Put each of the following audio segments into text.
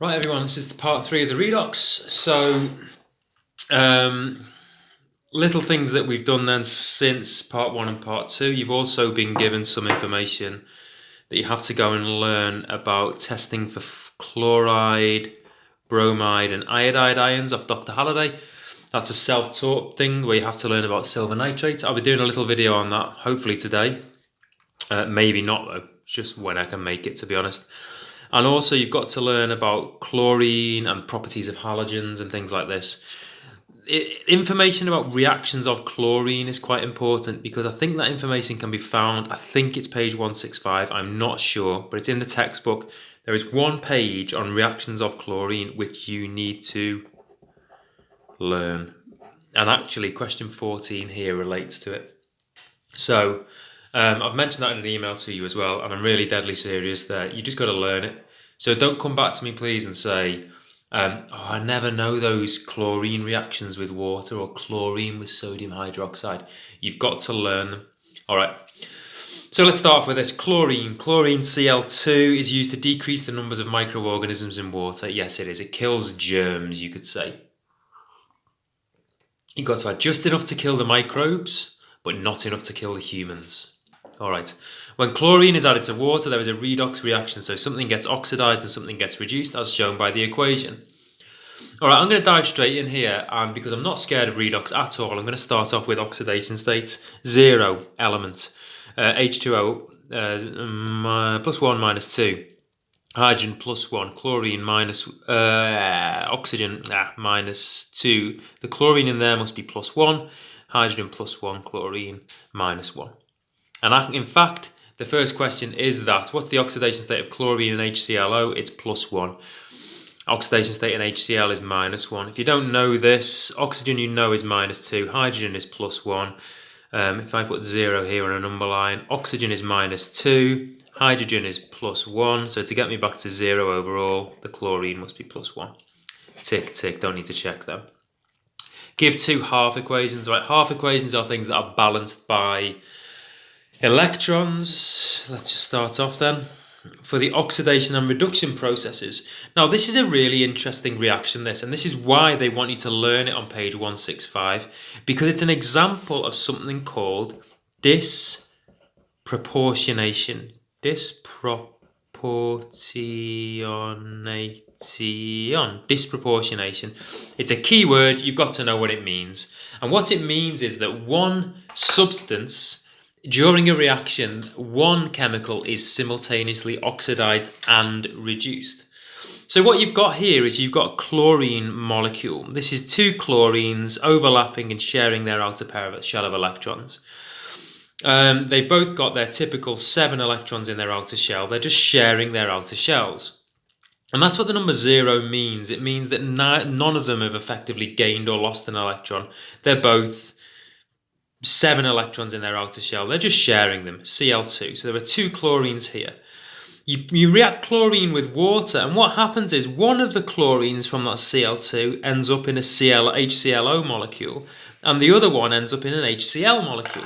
Right, everyone, this is part 3 of the Redox. So, little things that we've done then since part 1 and part 2. You've also been given some information that you have to go and learn about testing for chloride, bromide, and iodide ions off Dr. Halliday. That's a self-taught thing where you have to learn about silver nitrate. I'll be doing a little video on that, hopefully today. Maybe not, though, just when I can make it, to be honest. And also you've got to learn about chlorine and properties of halogens and things like this. Information about reactions of chlorine is quite important because I think that information can be found, I think it's page 165, I'm not sure, but it's in the textbook. There is one page on reactions of chlorine which you need to learn. And actually question 14 here relates to it. So I've mentioned that in an email to you as well, and I'm really deadly serious there. You just got to learn it. So don't come back to me, please, and say, I never know those chlorine reactions with water or chlorine with sodium hydroxide. You've got to learn them. All right. So let's start off with this. Chlorine. Chlorine Cl2 is used to decrease the numbers of microorganisms in water. Yes, it is. It kills germs, you could say. You've got to add just enough to kill the microbes, but not enough to kill the humans. All right. When chlorine is added to water, there is a redox reaction, so something gets oxidized and something gets reduced, as shown by the equation. All right, I'm going to dive straight in here, and because I'm not scared of redox at all, I'm going to start off with oxidation states. 0 element, H2O, plus 1 minus 2. Hydrogen plus 1, chlorine minus, oxygen minus 2. The chlorine in there must be plus 1, hydrogen plus 1, chlorine minus 1. And in fact, the first question is that. What's the oxidation state of chlorine and HClO? It's plus 1. Oxidation state in HCl is minus 1. If you don't know this, oxygen you know is minus 2. Hydrogen is plus 1. If I put 0 here on a number line, oxygen is minus 2. Hydrogen is plus 1. So to get me back to 0 overall, the chlorine must be plus 1. Tick, tick. Don't need to check them. Give 2 half equations. Right, half equations are things that are balanced by electrons. Let's just start off then. For the oxidation and reduction processes. Now, this is a really interesting reaction, this, and this is why they want you to learn it on page 165, because it's an example of something called disproportionation. Disproportionation. It's a key word. You've got to know what it means. And what it means is that one substance, during a reaction, one chemical is simultaneously oxidized and reduced. So what you've got here is you've got a chlorine molecule. This is 2 chlorines overlapping and sharing their outer shell of electrons. They've both got their typical 7 electrons in their outer shell. They're just sharing their outer shells. And that's what the number 0 means. It means that none of them have effectively gained or lost an electron. They're both 7 electrons in their outer shell. They're just sharing them, Cl2. So there are 2 chlorines here. You react chlorine with water, and what happens is one of the chlorines from that Cl2 ends up in a HClO molecule, and the other one ends up in an HCl molecule.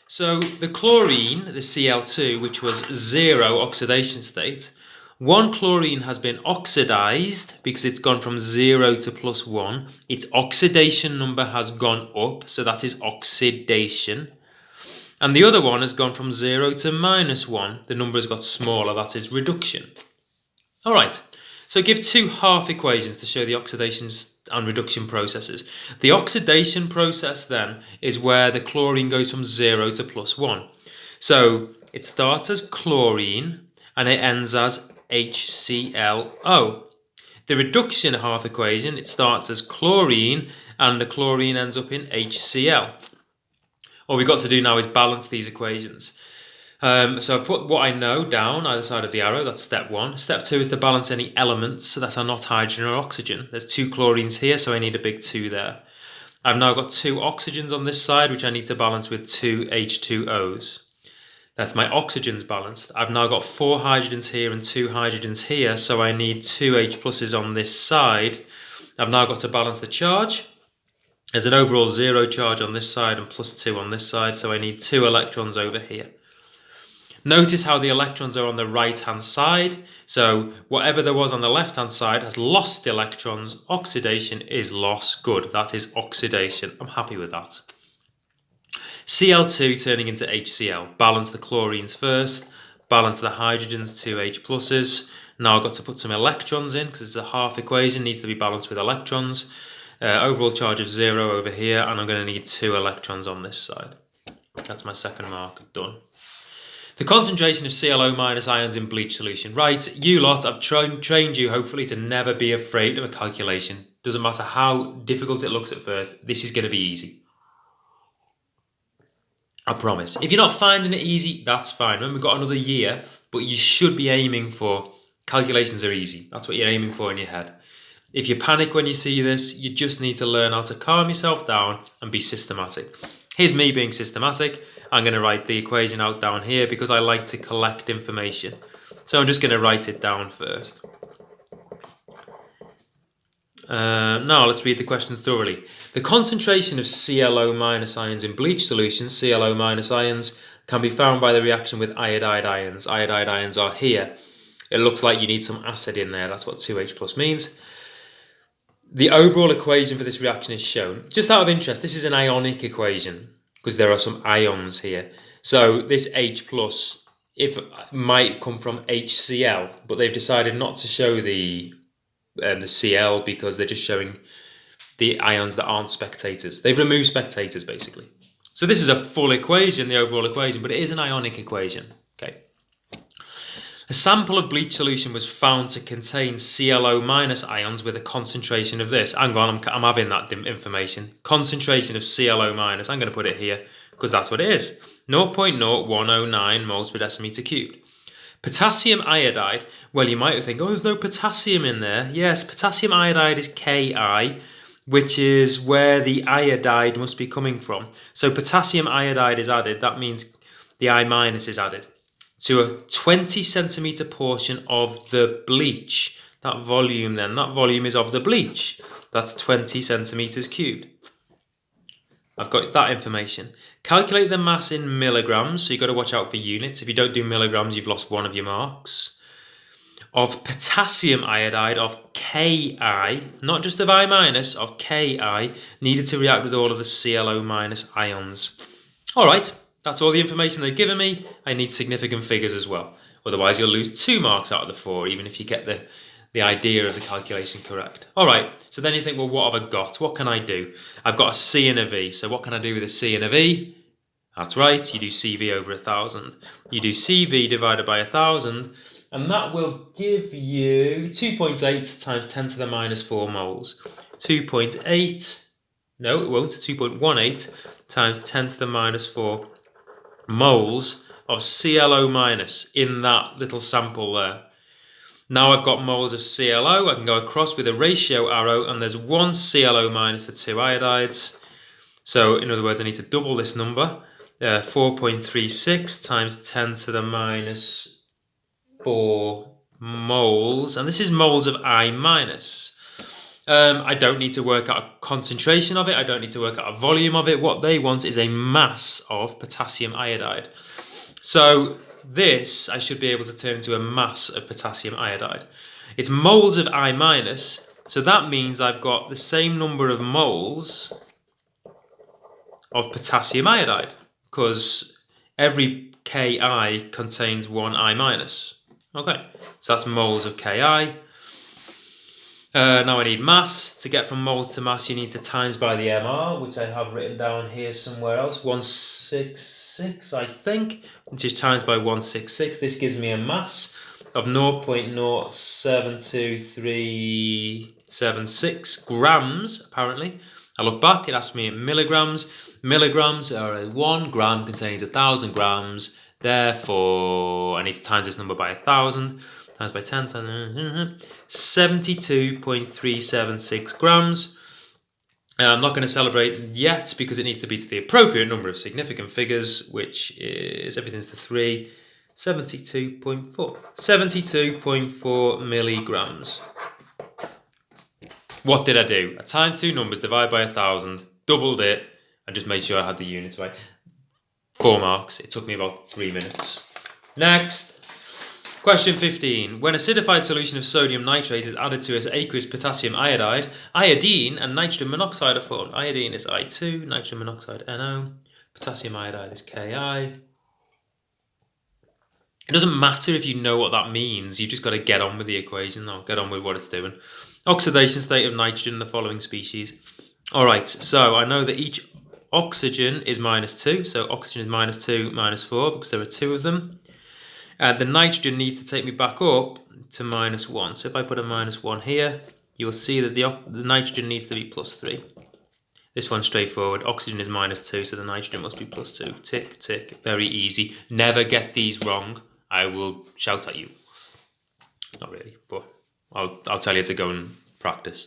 So the chlorine, the Cl2, which was 0 oxidation state, one chlorine has been oxidized because it's gone from 0 to plus 1. Its oxidation number has gone up, so that is oxidation. And the other one has gone from 0 to minus 1. The number has got smaller, that is reduction. All right, so give 2 half equations to show the oxidation and reduction processes. The oxidation process then is where the chlorine goes from 0 to plus 1. So it starts as chlorine and it ends as HClO. The reduction half equation, it starts as chlorine and the chlorine ends up in HCl. All we've got to do now is balance these equations. So I've put what I know down either side of the arrow. That's step 1. Step 2 is to balance any elements that are not hydrogen or oxygen. There's 2 chlorines here, so I need a big 2 there. I've now got 2 oxygens on this side, which I need to balance with 2 H2Os. That's my oxygens balanced. I've now got 4 hydrogens here and 2 hydrogens here, so I need 2 H pluses on this side. I've now got to balance the charge. There's an overall 0 charge on this side and plus 2 on this side, so I need 2 electrons over here. Notice how the electrons are on the right-hand side. So whatever there was on the left-hand side has lost electrons. Oxidation is loss. Good. That is oxidation. I'm happy with that. Cl2 turning into HCl. Balance the chlorines first. Balance the hydrogens, 2 H pluses. Now I've got to put some electrons in because it's a half equation. Needs to be balanced with electrons. Overall charge of 0 over here. And I'm going to need 2 electrons on this side. That's my second mark. Done. The concentration of ClO minus ions in bleach solution. Right, you lot, I've trained you hopefully to never be afraid of a calculation. Doesn't matter how difficult it looks at first, this is going to be easy. I promise. If you're not finding it easy, that's fine. Remember, we've got another year, but you should be aiming for calculations are easy. That's what you're aiming for in your head. If you panic when you see this, you just need to learn how to calm yourself down and be systematic. Here's me being systematic. I'm going to write the equation out down here because I like to collect information. So I'm just going to write it down first. Now let's read the question thoroughly. The concentration of ClO minus ions in bleach solution, ClO minus ions, can be found by the reaction with iodide ions. Iodide ions are here. It looks like you need some acid in there. That's what 2H plus means. The overall equation for this reaction is shown. Just out of interest, this is an ionic equation because there are some ions here. So this H plus might come from HCl, but they've decided not to show the Cl because they're just showing the ions that aren't spectators. They've removed spectators basically. So this is a full equation, the overall equation, but it is an ionic equation. Okay. A sample of bleach solution was found to contain ClO minus ions with a concentration of this. Hang on, I'm having that information. Concentration of ClO minus. I'm going to put it here because that's what it is. 0.0109 moles per decimeter cubed. Potassium iodide. Well, you might think, oh, there's no potassium in there. Yes, potassium iodide is Ki, which is where the iodide must be coming from. So potassium iodide is added. That means the I minus is added to a 20 centimeter portion of the bleach. That volume then, that volume is of the bleach. That's 20 centimeters cubed. I've got that information. Calculate the mass in milligrams. So you've got to watch out for units. If you don't do milligrams, you've lost one of your marks. Of potassium iodide of Ki, not just of I minus, of Ki, needed to react with all of the ClO minus ions. All right. That's all the information they've given me. I need significant figures as well. Otherwise, you'll lose 2 marks out of the 4, even if you get the idea of the calculation correct. All right, so then you think, well, what have I got? What can I do? I've got a C and a V. So what can I do with a C and a V? That's right, you do CV over 1,000. You do CV divided by 1,000, and that will give you 2.8 times 10 to the minus 4 moles. 2.8, no, it won't, 2.18 times 10 to the minus 4 moles of ClO minus in that little sample there. Now I've got moles of ClO. I can go across with a ratio arrow, and there's 1 ClO minus the 2 iodides. So in other words, I need to double this number. 4.36 times 10 to the minus 4 moles, and this is moles of I minus. I don't need to work out a concentration of it. I don't need to work out a volume of it. What they want is a mass of potassium iodide. So this I should be able to turn into a mass of potassium iodide. It's moles of I minus, so that means I've got the same number of moles of potassium iodide because every Ki contains 1 I minus. Okay, so that's moles of Ki. Now I need mass. To get from moles to mass, you need to times by the MR, which I have written down here somewhere else. 166, I think, which is times by 166. This gives me a mass of 0.072376 grams, apparently. I look back, it asks me in milligrams. Milligrams are 1 gram contains 1,000 grams. Therefore, I need to times this number by 1,000. Times by 10, 72.376 grams. I'm not going to celebrate yet because it needs to be to the appropriate number of significant figures, which is everything's to 3, 72.4. 72.4 milligrams. What did I do? I times 2 numbers, divide by 1,000, doubled it, and just made sure I had the units right. 4 marks. It took me about 3 minutes. Next. Question 15. When acidified solution of sodium nitrate is added to aqueous potassium iodide, iodine and nitrogen monoxide are formed. Iodine is I2, nitrogen monoxide NO, potassium iodide is Ki. It doesn't matter if you know what that means, you just got to get on with the equation though, get on with what it's doing. Oxidation state of nitrogen in the following species. Alright, so I know that each oxygen is -2, so oxygen is -2, -4 because there are two of them. The nitrogen needs to take me back up to -1. So if I put a -1 here, you'll see that the nitrogen needs to be +3. This one's straightforward. Oxygen is -2, so the nitrogen must be +2. Tick, tick. Very easy. Never get these wrong. I will shout at you. Not really, but I'll tell you to go and practice.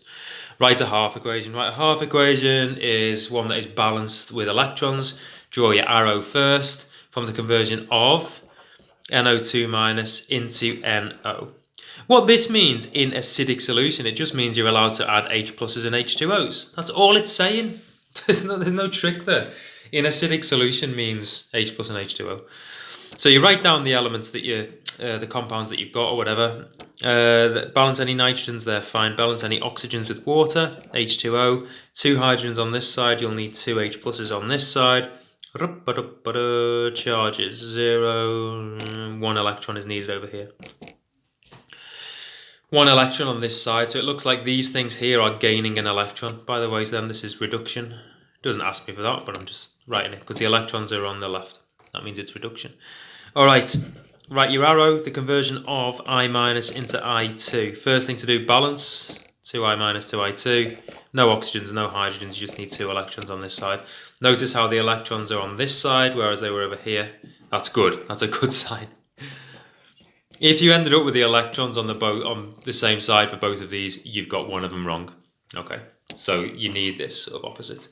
Write a half equation. Write a half equation is one that is balanced with electrons. Draw your arrow first from the conversion of NO2 minus into NO. What this means in acidic solution, it just means you're allowed to add H pluses and H2Os. That's all it's saying. There's no trick there. In acidic solution means H plus and H2O. So you write down the elements that the compounds that you've got or whatever. Balance any nitrogens there, fine. Balance any oxygens with water, H2O. 2 hydrogens on this side, you'll need 2 H pluses on this side. Charges 0, 1 electron is needed over here. 1 electron on this side, so it looks like these things here are gaining an electron. By the way, then this is reduction. It doesn't ask me for that, but I'm just writing it because the electrons are on the left. That means it's reduction. All right, write your arrow, the conversion of I minus into I2. First thing to do, balance 2I minus 2I2. No oxygens, no hydrogens, you just need 2 electrons on this side. Notice how the electrons are on this side, whereas they were over here. That's good. That's a good sign. If you ended up with the electrons on the same side for both of these, you've got one of them wrong. Okay, so you need this sort of opposite.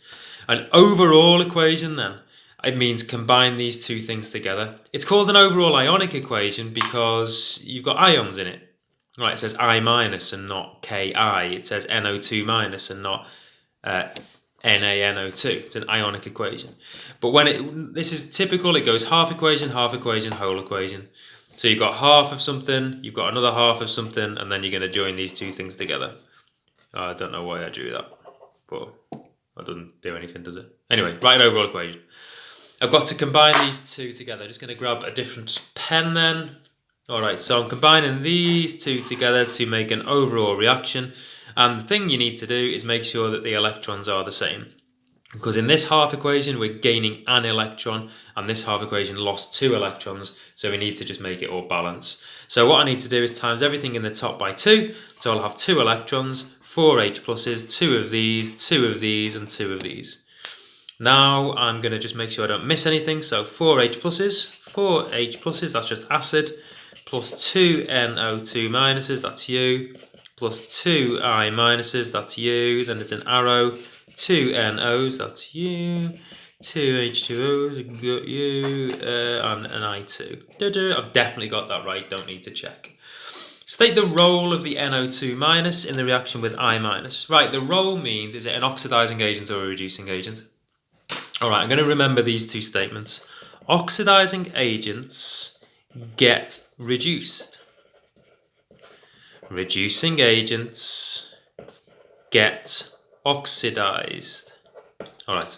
An overall equation then, it means combine these two things together. It's called an overall ionic equation because you've got ions in it. Right, it says I minus and not Ki. It says NO2 minus and not NaNO2. It's an ionic equation. But when this is typical, it goes half equation, whole equation. So you've got half of something, you've got another half of something, and then you're going to join these two things together. I don't know why I drew that, but that doesn't do anything, does it? Anyway, write an overall equation. I've got to combine these two together. Just going to grab a different pen then. All right, so I'm combining these two together to make an overall reaction. And the thing you need to do is make sure that the electrons are the same. Because in this half equation, we're gaining an electron, and this half equation lost 2 electrons, so we need to just make it all balance. So what I need to do is times everything in the top by 2, so I'll have 2 electrons, 4 H pluses, 2 of these, 2 of these, and 2 of these. Now I'm going to just make sure I don't miss anything, so 4 H pluses, that's just acid, plus 2 NO2 minuses, that's U, plus 2 I minuses, that's U, then there's an arrow, 2 NOs, that's U, 2 H2Os, got U, and an I2. I've definitely got that right, don't need to check. State the role of the NO2 minus in the reaction with I minus. Right, the role means, is it an oxidizing agent or a reducing agent? All right, I'm going to remember these two statements. Oxidizing agents get reduced. Reducing agents get oxidized. All right.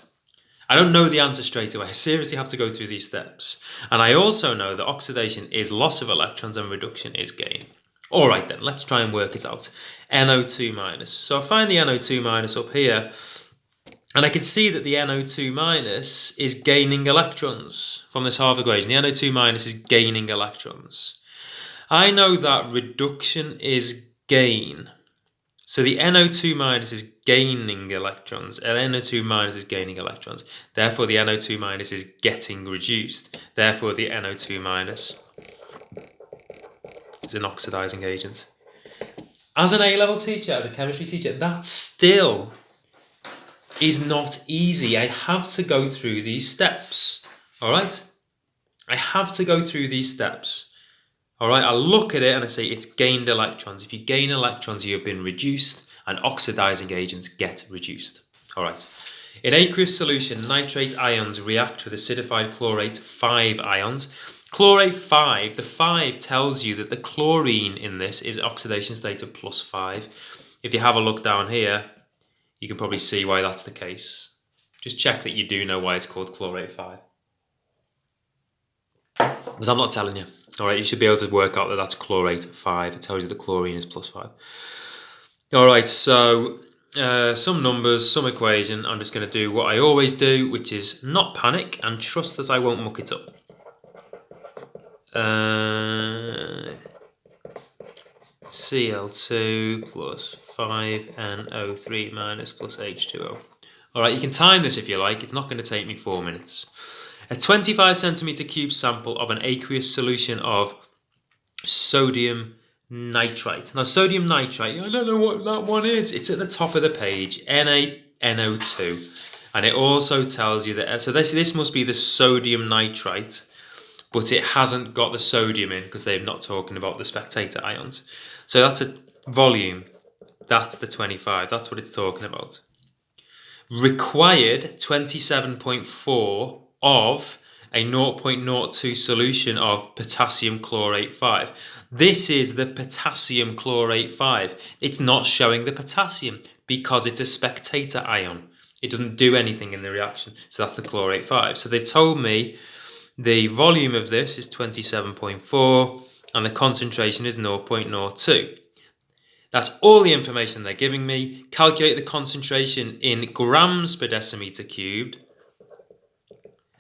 I don't know the answer straight away. I seriously have to go through these steps. And I also know that oxidation is loss of electrons and reduction is gain. All right then, let's try and work it out. NO2 minus. So I find the NO2 minus up here, and I can see that the NO2 minus is gaining electrons from this half equation. The NO2 minus is gaining electrons. I know that reduction is gain. So the NO2 minus is gaining electrons, and NO2 minus is gaining electrons. Therefore, the NO2 minus is getting reduced. Therefore, the NO2 minus is an oxidizing agent. As an A-level teacher, as a chemistry teacher, that still is not easy. I have to go through these steps. All right? I have to go through these steps. All right, I look at it and I say it's gained electrons. If you gain electrons, you have been reduced, and oxidizing agents get reduced. All right. In aqueous solution, nitrate ions react with acidified chlorate 5 ions. Chlorate 5, the 5 tells you that the chlorine in this is oxidation state of +5. If you have a look down here, you can probably see why that's the case. Just check that you do know why it's called chlorate 5. Because I'm not telling you. Alright, you should be able to work out that that's chlorate 5. It tells you that chlorine is +5. Alright, so some numbers, some equation. I'm just going to do what I always do, which is not panic and trust that I won't muck it up. Cl2 plus 5NO3 minus plus H2O. Alright, you can time this if you like. It's not going to take me 4 minutes. A 25 centimeter cube sample of an aqueous solution of sodium nitrite. Now, sodium nitrite, I don't know what that one is. It's at the top of the page, NaNO2. And it also tells you that, so this must be the sodium nitrite, but it hasn't got the sodium in because they're not talking about the spectator ions. So that's a volume. That's the 25. That's what it's talking about. Required 27.4 of a 0.02 solution of potassium chlorate 5. This is the potassium chlorate 5. It's not showing the potassium because it's a spectator ion. It doesn't do anything in the reaction. So that's the chlorate 5. So they told me the volume of this is 27.4 and the concentration is 0.02. That's all the information they're giving me. Calculate the concentration in grams per decimeter cubed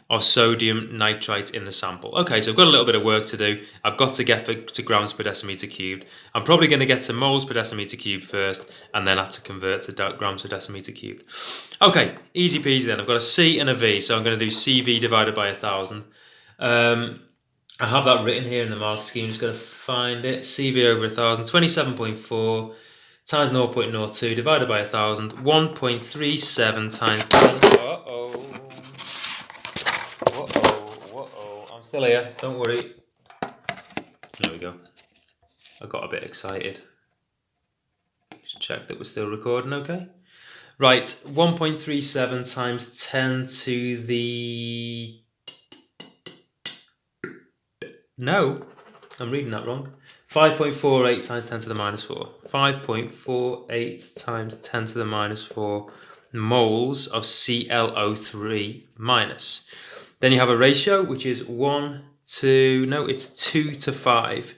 of sodium nitrite in the sample. Okay, so I've got a little bit of work to do. I've got to get to grams per decimeter cubed. I'm probably going to get to moles per decimeter cubed first and then have to convert to grams per decimeter cubed. Okay, easy peasy then. I've got a C and a V, so I'm going to do CV divided by 1,000. I have that written here in the mark scheme. Just got to find it. CV over 1,000, 27.4 times 0.02 divided by 1,000, 1.37 times. I'm still here. Don't worry. There we go. I got a bit excited. Just check that we're still recording. Okay. Right. 1.37 times 10 to the. No, I'm reading that wrong. 5.48 times 10 to the minus 4. 5.48 times 10 to the minus 4 moles of ClO3 minus. Then you have a ratio, which is 2 to 5.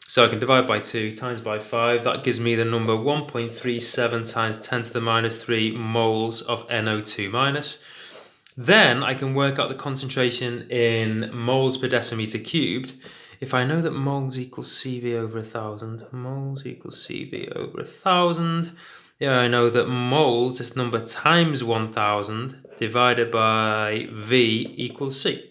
So I can divide by 2 times by 5. That gives me the number 1.37 times 10 to the minus 3 moles of NO2 minus. Then I can work out the concentration in moles per decimeter cubed. If I know that moles equals CV over 1,000, moles equals CV over 1,000, yeah, I know that moles, this number times 1,000 divided by V equals C.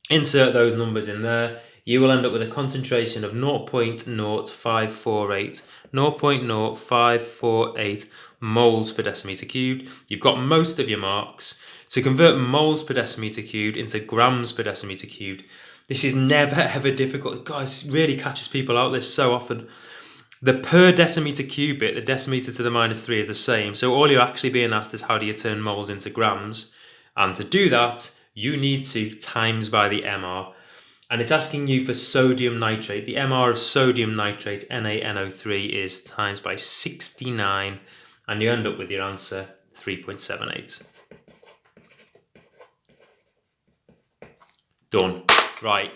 Insert those numbers in there. You will end up with a concentration of 0.0548 moles per decimeter cubed. You've got most of your marks. To convert moles per decimeter cubed into grams per decimeter cubed, this is never ever difficult. Guys, really catches people out this so often. The per decimeter cube bit, the decimeter to the minus 3 is the same. So all you're actually being asked is how do you turn moles into grams? And to do that, you need to times by the MR. And it's asking you for sodium nitrate. The MR of sodium nitrate, NaNO3, is times by 69. And you end up with your answer, 3.78. Done. Right.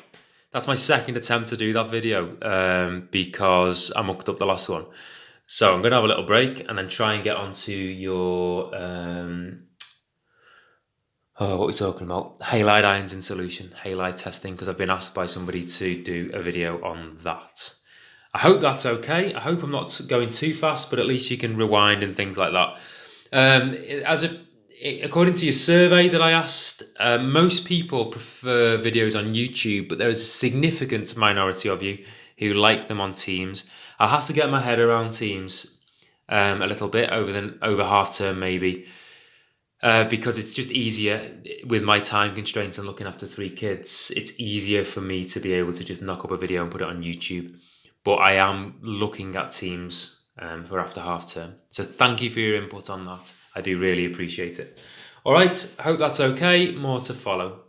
That's my second attempt to do that video because I mucked up the last one. So I'm going to have a little break and then try and get onto your, what are we talking about? Halide ions in solution, halide testing, because I've been asked by somebody to do a video on that. I hope that's okay. I hope I'm not going too fast, but at least you can rewind and things like that. According to your survey that I asked, most people prefer videos on YouTube, but there is a significant minority of you who like them on Teams. I'll have to get my head around Teams a little bit over half term maybe, because it's just easier with my time constraints and looking after 3 kids. It's easier for me to be able to just knock up a video and put it on YouTube. But I am looking at Teams for after half term. So thank you for your input on that. I do really appreciate it. All right, hope that's okay. More to follow.